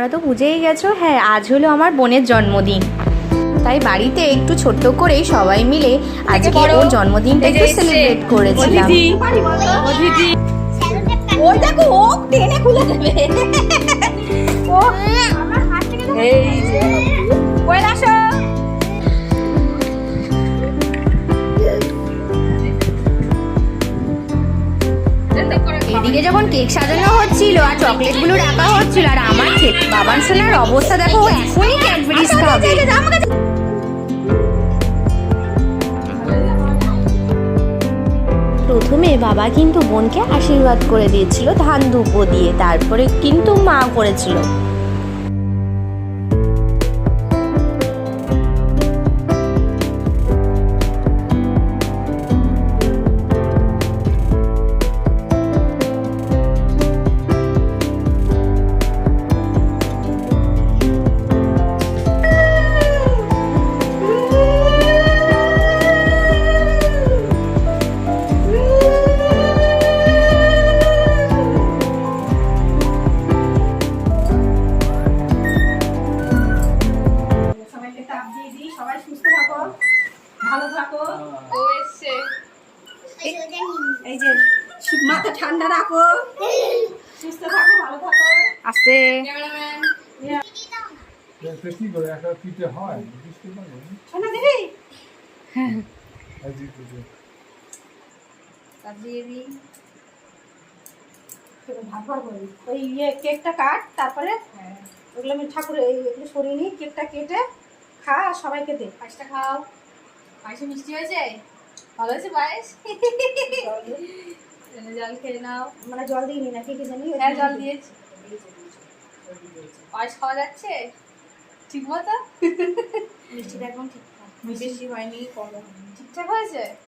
তোমরা তো বুঝেই গেছো, হ্যাঁ আজ হলো আমার বোনের জন্মদিন। তাই বাড়িতে একটু ছোট্ট করেই সবাই মিলে আজকে ওর জন্মদিনটা একটু সেলিব্রেট করেছিলাম। ওই দেখো ও টেনে খুলে দেবে। ও এই যে কই আসো। এদিকে যখন কেক সাজানো হচ্ছিল আর চকলেট গুলো রাখা হচ্ছিল, আর আমার বাবার সোনার অবস্থা দেখো, ও এখনই ক্যাডবেরিজ খাবে। প্রথমে বাবা কিন্তু বোনকে আশীর্বাদ করে দিয়েছিল ধান ধূপো দিয়ে, তারপরে কিন্তু মা করেছিল। সবাই সুস্থ থাকো, ভালো থাকো। ও এসছে, এই যে মাথা ঠান্ডা রাখো, সুস্থ থাকো, ভালো থাকো। আস্তে কি করে একটা পিঠে হয় বুঝতে পারো শোনা দিদি আজি পুজো দিয়ে দিই ভাগ ভাগ করে ওই কেকটা কাট, তারপরে ওগুলো আমি ঠাকুর এগুলো সরিয়ে নিই, কেকটা কেটে খা আর সবাইকে দে। পায়েসটা খাও। পায়েসে মিষ্টি হয়েছে, ভালো হয়েছে পায়েস। জল খেয়ে নাও। মানে জল দিইনি নাকি কি জানি? হ্যাঁ জল দিয়েছি। পায়েস খাওয়া যাচ্ছে ঠিক মতো? মিষ্টিটা একদম ঠিকঠাক, বেশি হয়নি কম হয়নি, ঠিকঠাক হয়েছে।